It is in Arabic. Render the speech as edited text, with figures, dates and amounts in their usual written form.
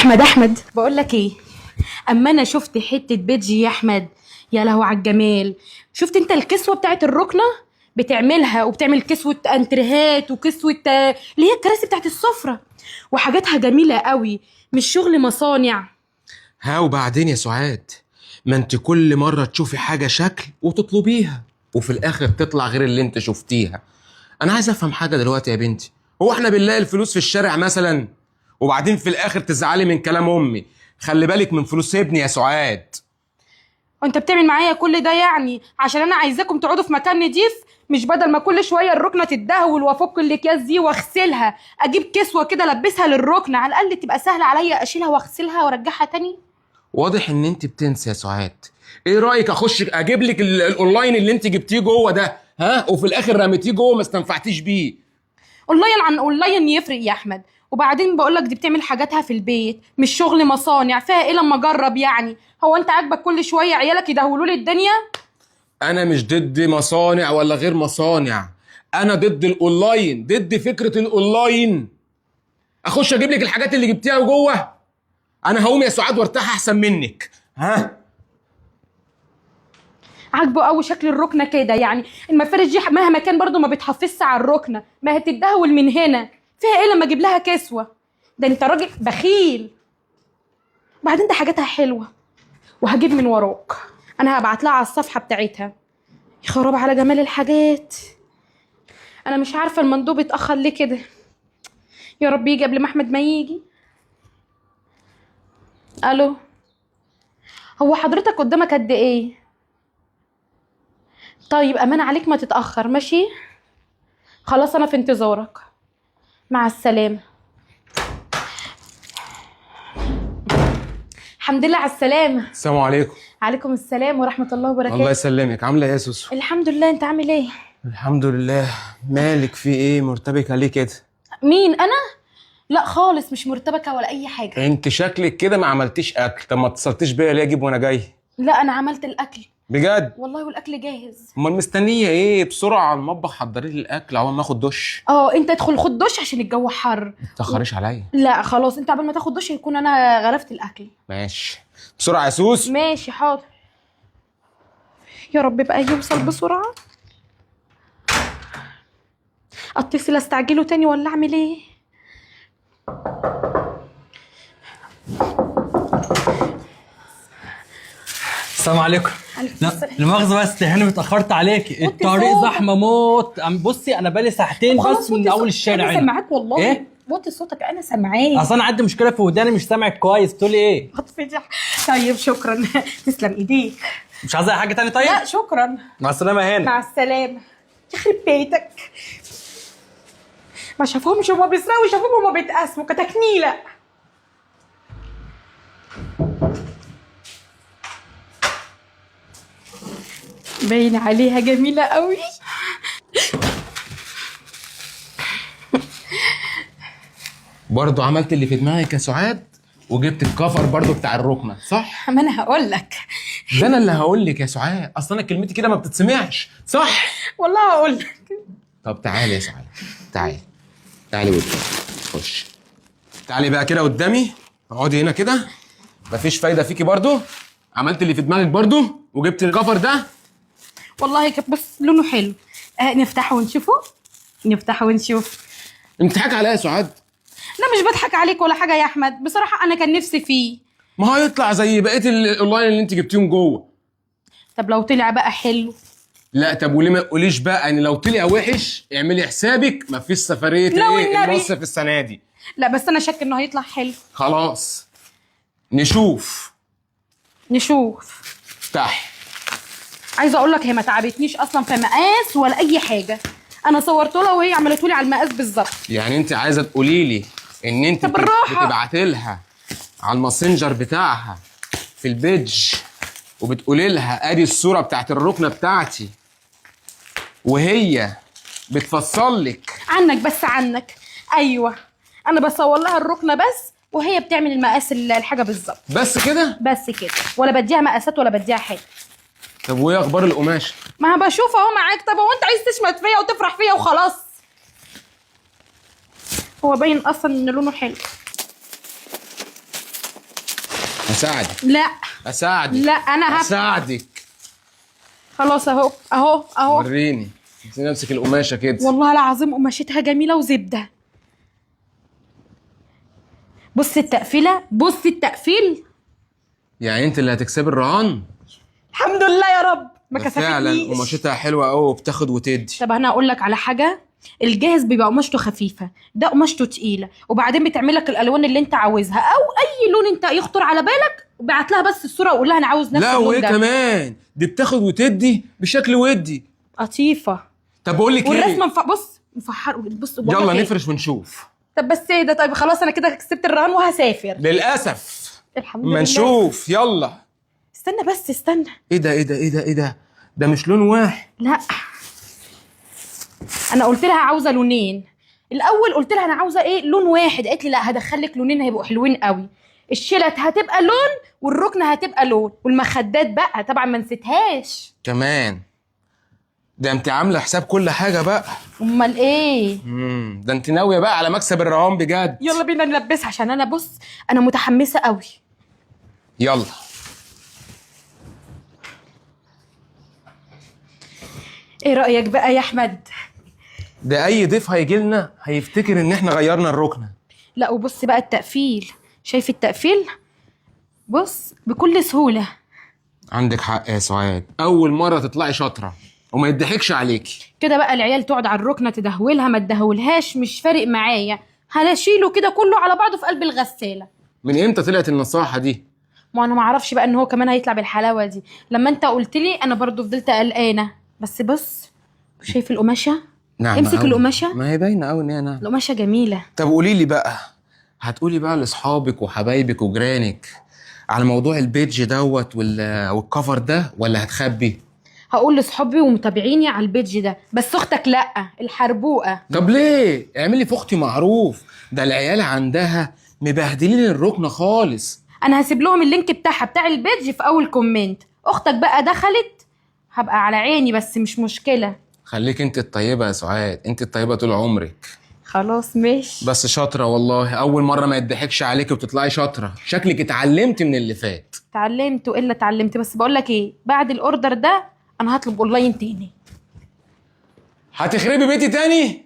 احمد بقول لك ايه، اما انا شفت حته بيتجي يا احمد، يا لهو على الجمال. شفت انت الكسوه بتاعت الركنه بتعملها، وبتعمل كسوه انتريهات وكسوه اللي هي الكراسي بتاعت السفره، وحاجاتها جميله قوي، مش شغل مصانع. ها وبعدين يا سعاد، ما انت كل مرة تشوفي حاجة شكل وتطلبيها وفي الآخر تطلع غير اللي انت شفتيها. أنا عايز أفهم حاجة دلوقتي يا بنتي، هو احنا بنلاقي الفلوس في الشارع مثلا؟ وبعدين في الآخر تزعلي من كلام أمي. خلي بالك من فلوس ابني يا سعاد. وانت بتعمل معايا كل ده يعني عشان انا عايزاكم تقعدوا في مكان نضيف، مش بدل ما كل شويه الركنه تتدهول وافك الاكياس دي واغسلها، اجيب كسوه كده البسها للركنه، على الاقل تبقى سهله عليا اشيلها واغسلها وارجعها تاني. واضح إن انت بتنسي يا سعاد. إيه رأيك أخش أجيب لك الأونلاين اللي انت جبتيه جوه ده، ها، وفي الآخر رميتيه جوه ما استنفعتيش بيه؟ اونلاين عن اونلاين يفرق يا احمد، وبعدين بقولك دي بتعمل حاجاتها في البيت مش شغل مصانع، فيها ايه لما اجرب يعني؟ هو انت عاجبك كل شويه عيالك يدهولوا لي الدنيا؟ انا مش ضد مصانع ولا غير مصانع، انا ضد الاونلاين، ضد فكره الاونلاين. اخش اجيب لك الحاجات اللي جبتيها جوه؟ انا هقوم يا سعاد وارتاح احسن منك. ها، عاجبه قوي شكل الركنه كده، يعني المفارش دي مهما كان برضو ما بتحافظش على الركنه، ما هتتدهول من هنا، فيها ايه لما اجيب لها كسوه؟ ده انت راجل بخيل. بعدين ده حاجاتها حلوه، وهجيب من وراك، انا هبعت لها على الصفحه بتاعتها. يا خراب على جمال الحاجات. انا مش عارفه المندوب اتاخر ليه كده، يا رب يجي قبل ما احمد ما يجي. الو، هو حضرتك قدامك قد ايه؟ طيب امان عليك ما تتاخر، ماشي؟ خلاص انا في انتظارك، مع السلامه. الحمد لله على السلامه. السلام عليكم. عليكم السلام ورحمه الله وبركاته. الله يسلمك، عامله ايه يا سوسو؟ الحمد لله، انت عامل ايه؟ الحمد لله. مالك في ايه مرتبكه ليه كده؟ مين انا؟ لا خالص، مش مرتبكه ولا اي حاجه. انت شكلك كده ما عملتيش اكل، طب ما اتصلتيش بيا ليه اجيب وانا جاي؟ لا انا عملت الاكل بجد؟ والله، والاكل جاهز. امال مستنيه ايه؟ بسرعه على المطبخ حضري لي الاكل اول ما اخد دش. انت ادخل خد دش عشان الجو حر. ما تاخريش عليا. لا خلاص، انت قبل ما تاخد دش يكون انا غرفت الاكل. ماشي، بسرعه يا سوس. ماشي حاضر. يا رب بقى يوصل بسرعه. اتصل استعجله تاني ولا اعمل ايه؟ السلام عليكم. لا المؤاخذة بس هاني اتأخرت عليكي، الطريق صوتك. زحمة موت. بصي أنا بقالي ساعتين بس من أول الشارع انا هنا. سامعاك والله. إيه؟ وطي صوتك، انا سامعاك. أصل أنا عندي مشكلة في وداني، مش سامعك كويس. تقولي إيه؟ هتفضح. طيب شكرا. تسلم ايديك. مش عايزة أي حاجة تاني طيب؟ لا شكرا. مع السلامة يا هاني. مع السلامه. يخرب بيتك، ما شافهمش هما بيسرقوا، شافوهم هما بيتقاسموا كتكنيله. باين عليها جميله قوي. برضه عملت اللي في دماغك يا سعاد وجبت الكفر برضه بتاع الركنه، صح؟ ما انا هقول لك. ده انا اللي هقول لك يا سعاد، اصل انا كلمتي كده ما بتتسمعش، صح؟ والله هقول لك. طب تعالي يا سعاد، تعالي تعالي قدامي، خش تعالي بقى كده قدامي، اقعدي هنا كده. مفيش فايده فيكي برضه؟ عملت اللي في دماغك برضه وجبت الكفر ده؟ والله بص لونه حلو. نفتحه ونشوفه. نفتحه ونشوف. انت بتضحكي عليا يا سعاد؟ لا مش بضحك عليك ولا حاجه يا احمد، بصراحه انا كان نفسي فيه. ما هو يطلع زي بقيه الاونلاين اللي انت جبتيهم جوه. طب لو طلع بقى حلو؟ لا طب وليه ما تقوليش بقى ان لو طلع وحش اعملي حسابك مفيش سفريه لا والنبي. المصيف السنه دي. لا بس انا شك انه هيطلع حلو. خلاص نشوف. افتحي. عايزه اقول لك هي ما تعبتنيش اصلا في مقاس ولا اي حاجه، انا صورت لها وهي عملته لي على المقاس بالظبط. يعني انت عايزه تقولي لي ان انت بتبعتي لها على الماسنجر بتاعها في البيج وبتقولي لها ادي الصوره بتاعت الركنه بتاعتي، وهي بتفصل لك عنك بس عنك؟ ايوه، انا بصور لها الركنه بس وهي بتعمل المقاس الحاجه بالظبط. بس كده؟ بس كده، ولا بديها مقاسات ولا بديها حاجه. طب وايه اخبار القماشه؟ ما بشوف اهو معاك. طب هو انت عايز تشمت فيا وتفرح فيا وخلاص؟ هو باين اصلا ان لونه حلو. اساعدك لا اساعدك لا انا اساعدك. خلاص اهو اهو اهو. وريني. نمسك القماشه كده. والله العظيم قماشتها جميله وزبده. بص التقفيله، بص التقفيل. يعني انت اللي هتكسبي الرهان؟ الحمد لله يا رب ما ده فعلا كسفتنيش. قماشتها حلوه قوي وبتاخد وتدي. طب انا هقول لك على حاجه، الجاهز بيبقى قماشته خفيفه، ده قماشته تقيله، وبعدين بتعمل لك الالوان اللي انت عاوزها او اي لون انت يخطر على بالك، بعت لها بس الصوره وقول لها انا عاوز نفس لا اللون وايه ده. كمان، دي بتاخد وتدي بشكل ودي. قطيفه. طب بقول لك والرسمه ايه، بص مفحر، بص يلا نفرش ونشوف. طب بس ايه ده؟ طيب خلاص انا كده كسبت الرهان وهسافر. للاسف. الحمد ما لله. نشوف يلا. استنى بس استنى. ايه ده ايه ده ايه ده ايه ده؟ ده مش لون واحد. لا انا قلت لها عاوزه لونين. الاول قلت لها انا عاوزه ايه، لون واحد، قالت لي لا هدخلك لونين هيبقوا حلوين قوي. الشلت هتبقى لون والركنه هتبقى لون والمخدات بقى طبعا ما نسيتهاش. كمان ده انت عامله حساب كل حاجه بقى. امال ايه؟ ده انت ناويه بقى على مكسب الرهان بجد. يلا بينا نلبسها عشان انا بص انا متحمسه قوي. يلا. ايه رايك بقى يا احمد؟ ده اي ضيف هيجي لنا هيفتكر ان احنا غيرنا الركنه. لا وبص بقى التقفيل، شايف التقفيل؟ بص بكل سهوله. عندك حق يا سعاد، اول مره تطلعي شاطره وما يضحكش عليكي. كده بقى العيال تقعد على الركنه تدهولها ما تدهولهاش مش فارق معايا، هنشيله كده كله على بعضه في قلب الغساله. من امتى طلعت النصاحه دي؟ ما انا ما اعرفش بقى ان هو كمان هيطلع بالحلاوه دي، لما انت قلت لي انا برضو فضلت قلقانه. بس بص شايف القماشه؟ نعم امسك أوي. القماشه، ما هي باينه قوي ان هي نعم. القماشه جميله. طب قولي لي بقى، هتقولي بقى لاصحابك وحبايبك وجيرانك على موضوع البيدج دوت والكفر ده ولا هتخبي؟ هقول لاصحابي ومتابعيني على البيج ده، بس اختك لا الحربوقه. طب ليه؟ اعملي في اختي معروف، ده العيال عندها مبهدلين الركنه خالص. انا هسيب لهم اللينك بتاعها بتاع البيج في اول كومنت، اختك بقى دخلت هبقى على عيني بس مش مشكله. خليك انت الطيبه يا سعاد، انت الطيبه طول عمرك. خلاص ماشي. بس شاطره والله، اول مره ما يضحكش عليكي وبتطلعي شاطره، شكلك اتعلمت من اللي فات. اتعلمت والا اتعلمت، بس بقول لك ايه، بعد الاوردر ده انا هطلب اونلاين تاني. هتخربي بيتي تاني؟